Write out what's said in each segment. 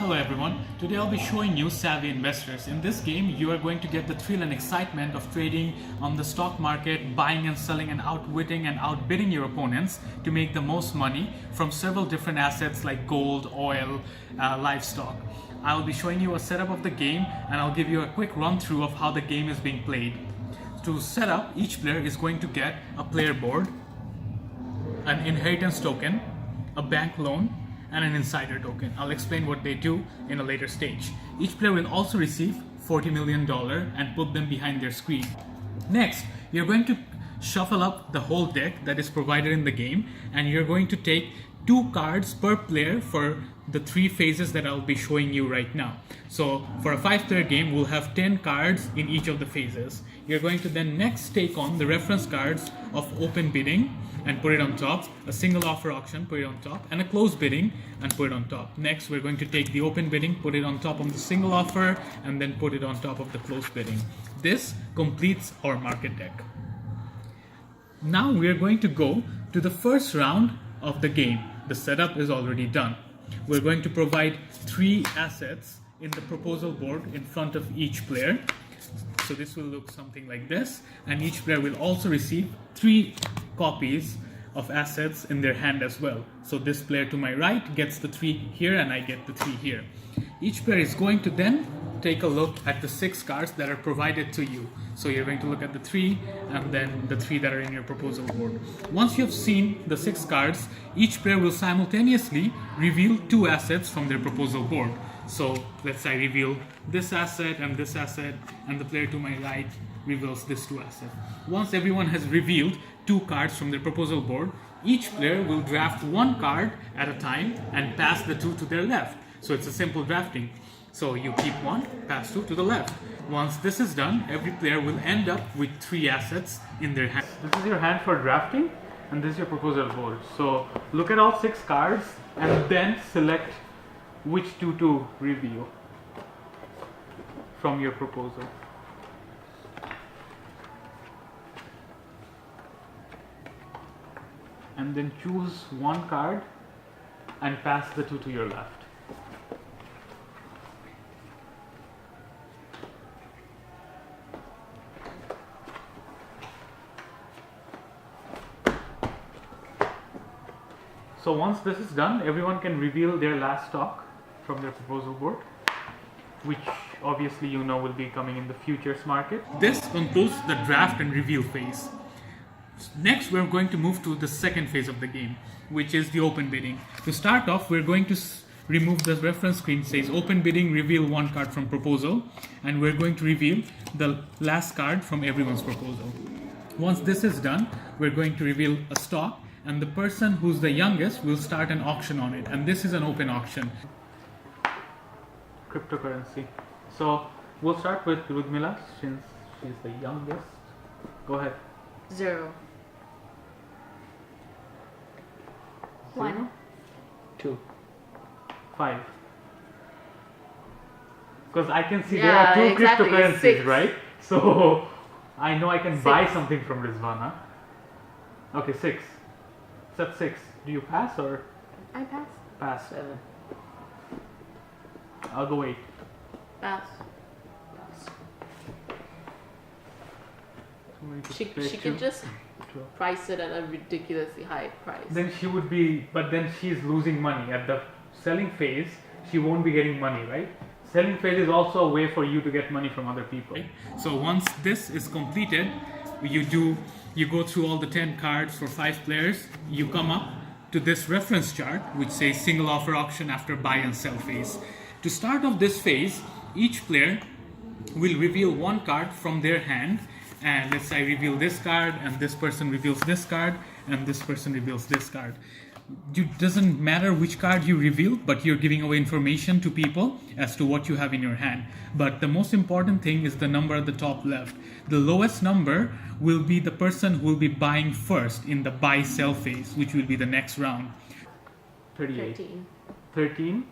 Hello everyone, today I'll be showing you Savvy Investors. In this game, you are going to get the thrill and excitement of trading on the stock market, buying and selling and outwitting and outbidding your opponents to make the most money from several different assets like gold, oil, livestock. I'll be showing you a setup of the game and I'll give you a quick run through of how the game is being played. To set up, each player is going to get a player board, an inheritance token, a bank loan, and an insider token. I'll explain what they do in a later stage. Each player will also receive $40 million and put them behind their screen. Next, you're going to shuffle up the whole deck that is provided in the game, and you're going to take 2 cards per player for the 3 phases that I'll be showing you right now. So for a 5-player game, we'll have 10 cards in each of the phases. You're going to then next take on the reference cards of open bidding and put it on top, a single offer auction, put it on top, and a closed bidding and put it on top. Next, we're going to take the open bidding, put it on top of the single offer, and then put it on top of the closed bidding. This completes our market deck. Now we're going to go to the first round of the game. The setup is already done. We're going to provide 3 assets in the proposal board in front of each player. So this will look something like this, and each player will also receive 3 copies of assets in their hand as well. So this player to my right gets the 3 here and I get the 3 here. Each player is going to then take a look at the 6 cards that are provided to you. So you're going to look at the 3 and then the 3 that are in your proposal board. Once you've seen the 6 cards, each player will simultaneously reveal 2 assets from their proposal board. So let's say I reveal this asset, and the player to my right reveals this 2 assets. Once everyone has revealed 2 cards from their proposal board, each player will draft 1 card at a time and pass the 2 to their left. So it's a simple drafting. So you keep 1, pass 2 to the left. Once this is done, every player will end up with 3 assets in their hand. This is your hand for drafting, and this is your proposal board. So look at all 6 cards and then select which 2 to reveal from your proposal. And then choose 1 card and pass the 2 to your left. So once this is done, everyone can reveal their last stock from their proposal board, which obviously you know will be coming in the futures market. This concludes the draft and reveal phase. Next, we're going to move to the second phase of the game, which is the open bidding. To start off, we're going to remove the reference screen says open bidding, reveal 1 card from proposal, and we're going to reveal the last card from everyone's proposal. Once this is done, we're going to reveal a stock, and the person who's the youngest will start an auction on it, and this is an open auction. Cryptocurrency. So we'll start with Rudmila since she's the youngest. Go ahead. 0. 1. 2. 5. Because I can see there are 2 exactly. cryptocurrencies, 6. right? So I know I can buy something from Rizvana. Okay, 6. Step 6. Do you pass or? I pass. Pass. 7. I'll go 8. Pass. She can just price it at a ridiculously high price. Then she would be, but then she's losing money. At the selling phase, she won't be getting money, right? Selling phase is also a way for you to get money from other people. Right? So once this is completed, you go through all the 10 cards for 5 players, you come up to this reference chart which says single offer auction after buy and sell phase. To start off this phase, each player will reveal 1 card from their hand, and let's say I reveal this card, and this person reveals this card, and this person reveals this card. It doesn't matter which card you reveal, but you're giving away information to people as to what you have in your hand. But the most important thing is the number at the top left. The lowest number will be the person who will be buying first in the buy-sell phase, which will be the next round. 38. 13.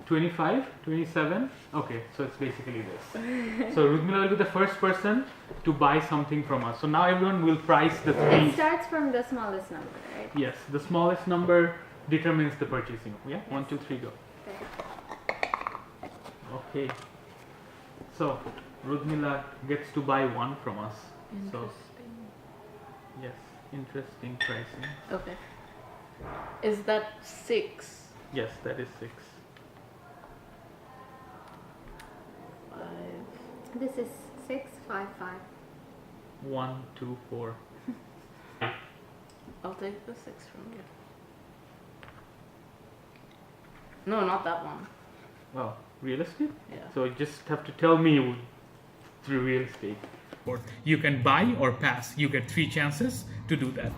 25, 27. Okay, so it's basically this. So Rudmila will be the first person to buy something from us. So now everyone will price the 3. It starts from the smallest number, right? Yes, the smallest number determines the purchasing. Yeah, 1, 2, 3, go. Okay. Okay. So Rudmila gets to buy one from us. So Interesting. yes, interesting pricing. Okay. Is that 6? Yes, that is 6. 5. This is 6, 5, 5. 1, 2, 4. I'll take the 6 from you. No, not that one. Wow, real estate? Yeah. So you just have to tell me through real estate. You can buy or pass. You get 3 chances to do that.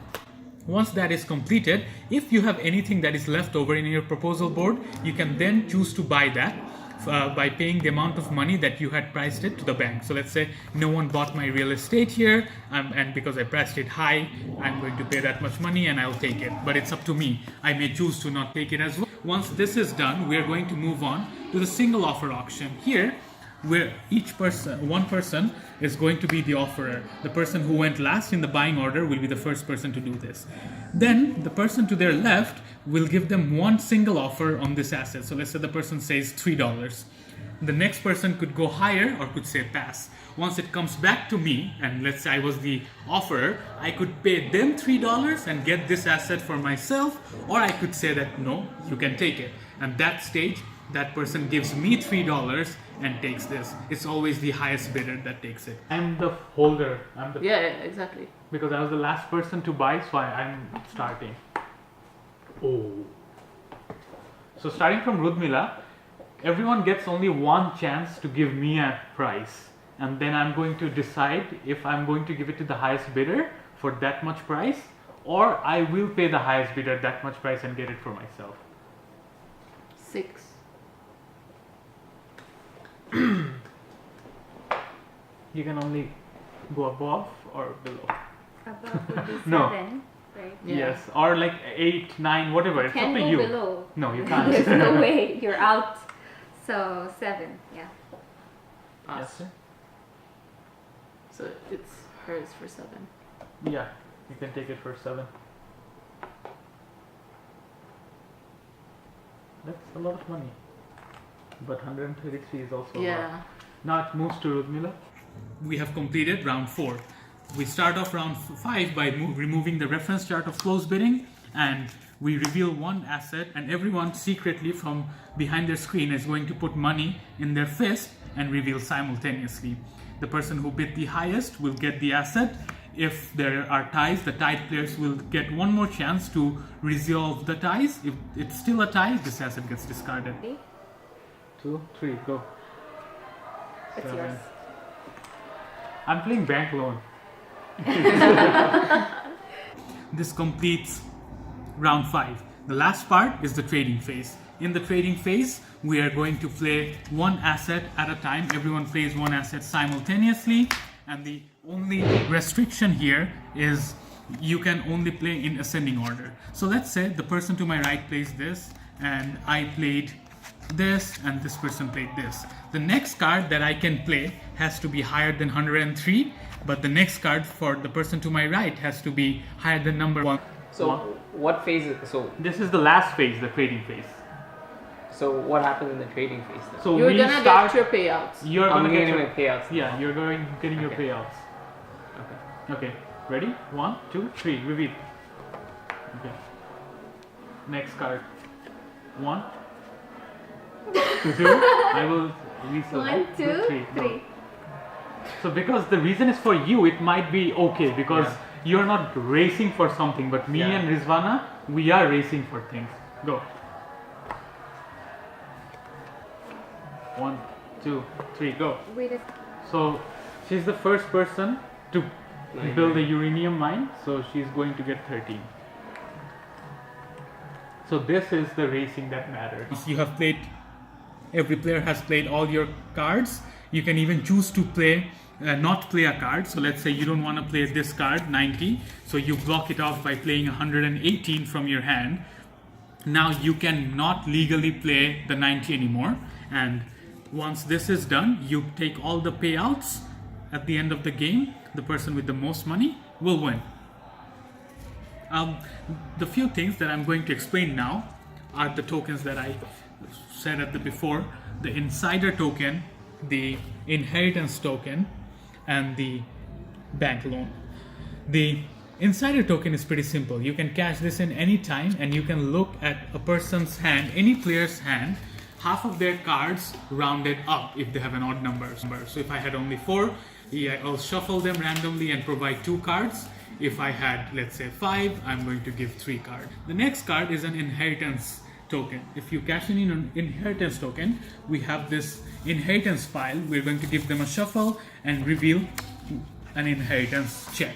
Once that is completed, if you have anything that is left over in your proposal board, you can then choose to buy that by paying the amount of money that you had priced it to the bank. So let's say no one bought my real estate here, and because I priced it high, I'm going to pay that much money and I'll take it. But it's up to me. I may choose to not take it as well. Once this is done, we're going to move on to the single offer auction. Here, where one person is going to be the offerer. The person who went last in the buying order will be the first person to do this. Then the person to their left will give them one single offer on this asset. So let's say the person says $3. The next person could go higher or could say pass. Once it comes back to me, and let's say I was the offerer, I could pay them $3 and get this asset for myself, or I could say that no, you can take it. And that stage, that person gives me $3 and takes this. It's always the highest bidder that takes it. I'm the holder. Yeah, exactly. Because I was the last person to buy, so I'm starting. Oh. So starting from Rudmila, everyone gets only one chance to give me a price. And then I'm going to decide if I'm going to give it to the highest bidder for that much price, or I will pay the highest bidder that much price and get it for myself. 6. You can only go above or below. Above would be 7, No. right? Yeah. Yes, or like 8, 9, whatever. It's Can up to go you. below. No, you can't. There's no way. You're out. So 7, yeah. Us. Yes, sir. So it's hers for 7. Yeah, you can take it for 7. That's a lot of money. But 133 is also a lot. Yeah. Now it moves to Rudmila. We have completed round 4. We start off round 5 by removing the reference chart of closed bidding, and we reveal one asset, and everyone secretly from behind their screen is going to put money in their fist and reveal simultaneously. The person who bid the highest will get the asset. If there are ties, the tied players will get one more chance to resolve the ties. If it's still a tie, this asset gets discarded. 2, 3, go. It's 7. yours. I'm playing bank loan. This completes round 5. The last part is the trading phase. In the trading phase, we are going to play one asset at a time. Everyone plays one asset simultaneously, and the only restriction here is you can only play in ascending order. So let's say the person to my right plays this, and I played this, and this person played this. The next card that I can play has to be higher than 103, but the next card for the person to my right has to be higher than number 1. So what phase is This is the last phase, the trading phase. so what happens in the trading phase then? So You're we gonna start. get your payouts. You're I'm gonna get getting your my payouts. Yeah, you're getting your Okay. payouts. Okay. Okay, ready? 1, 2, 3, reveal. Okay. Next card. 1, 2. I will resell. 1, 2, 3. 3. So because the reason is for you, it might be okay because Yeah. you're not racing for something, but me Yeah. and Rizwana, we are racing for things. Go. 1, 2, 3, go. Wait a So she's the first person to build a uranium mine, so she's going to get 13. So this is the racing that matters. You have played, every player has played all your cards. You can even choose to play, not play a card. So let's say you don't want to play this card, 90. So you block it off by playing 118 from your hand. Now you can not legally play the 90 anymore. And once this is done, you take all the payouts at the end of the game. The person with the most money will win. The few things that I'm going to explain now are the tokens that I said at the before. the insider token, the inheritance token, and the bank loan. The insider token is pretty simple. You can cash this in any time, and you can look at a person's hand, any player's hand, half of their cards rounded up if they have an odd number. So if I had only 4, I'll shuffle them randomly and provide 2 cards. If I had, let's say, 5, I'm going to give 3 cards. The next card is an inheritance token. If you cash in an inheritance token, we have this inheritance pile. We're going to give them a shuffle and reveal an inheritance check.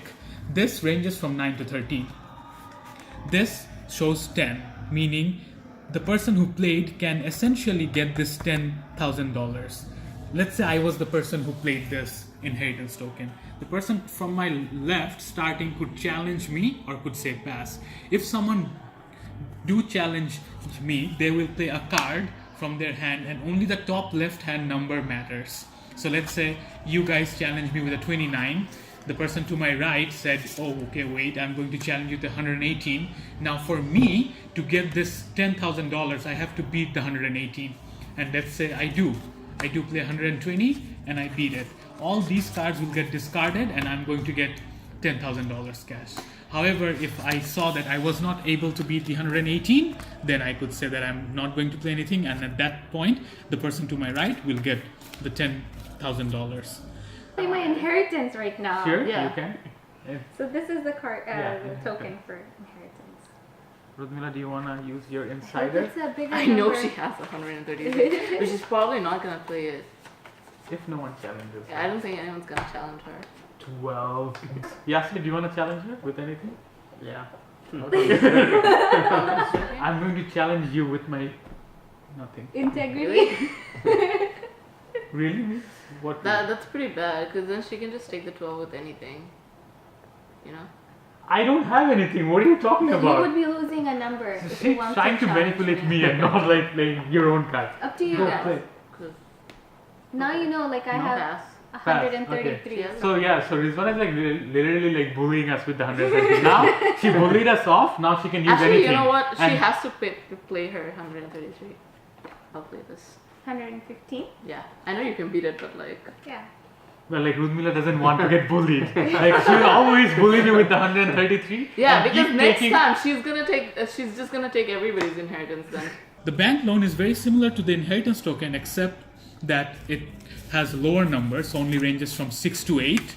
This ranges from 9 to 13. This shows 10, meaning the person who played can essentially get this $10,000. Let's say I was the person who played this inheritance token. The person from my left starting could challenge me or could say pass. If someone do challenge me, they will play a card from their hand, and only the top left hand number matters. So let's say you guys challenge me with a 29. The person to my right said, oh, okay, wait, I'm going to challenge you to 118. Now for me to get this $10,000, I have to beat the 118. And let's say I do play 120 and I beat it. All these cards will get discarded and I'm going to get $10,000 cash. However, if I saw that I was not able to beat the 118, then I could say that I'm not going to play anything, and at that point, the person to my right will get the $10,000. Play my inheritance right now. Sure, Yeah. you can. So this is the card, Yeah, the yeah, token okay. for inheritance. Rudmila, do you want to use your I hope insider? it's a bigger I know number. she has 130, but she's probably not gonna play it. If no one challenges. Yeah, I don't think anyone's gonna challenge her. 12. Yasi, do you want to challenge her with anything? Yeah. I'm going to challenge you with my nothing. Integrity. Really? Miss? What? That's pretty bad, because then she can just take the 12 with anything. You know? I don't have anything. What are you talking You about? would be losing a number if you She's want trying to challenge manipulate me. me and not like playing your own card. Up to you Go guys. play. Because Now you know, like I No. have pass. 133. Okay. So yeah, so Rizwan is like literally like bullying us with the 130. Now she bullied us off. Now she can use Actually, anything. you know what? She And has to play her 133. I'll play this. 115. Yeah, I know you can beat it, but like, Yeah. Well, like Rudmila doesn't want to get bullied. Like she'll always bully me with the 133. yeah, and because keep next taking- time she's just gonna take everybody's inheritance then. The bank loan is very similar to the inheritance token, except that it has lower numbers, only ranges from 6 to 8.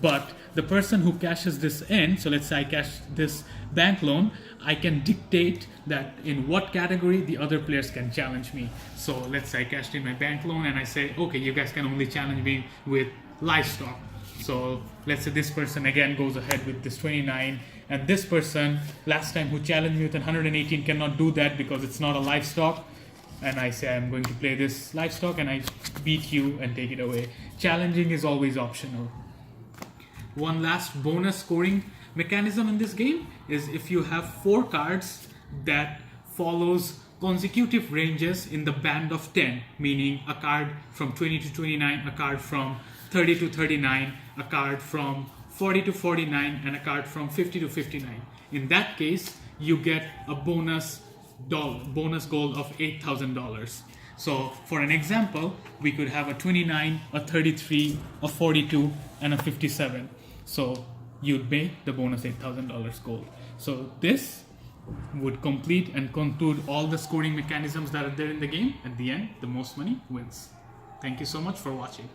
But the person who cashes this in, so let's say I cash this bank loan, I can dictate that in what category the other players can challenge me. So let's say I cashed in my bank loan and I say, okay, you guys can only challenge me with livestock. So let's say this person again goes ahead with this 29, and this person last time who challenged me with 118 cannot do that because it's not a livestock. And I say I'm going to play this livestock and I beat you and take it away. Challenging is always optional. One last bonus scoring mechanism in this game is if you have 4 cards that follows consecutive ranges in the band of 10, meaning a card from 20 to 29, a card from 30 to 39, a card from 40 to 49, and a card from 50 to 59. In that case, you get a bonus goal of $8,000. So for an example, we could have a 29, a 33, a 42, and a 57. So you'd make the bonus $8,000 goal. So this would complete and conclude all the scoring mechanisms that are there in the game. At the end, the most money wins. Thank you so much for watching.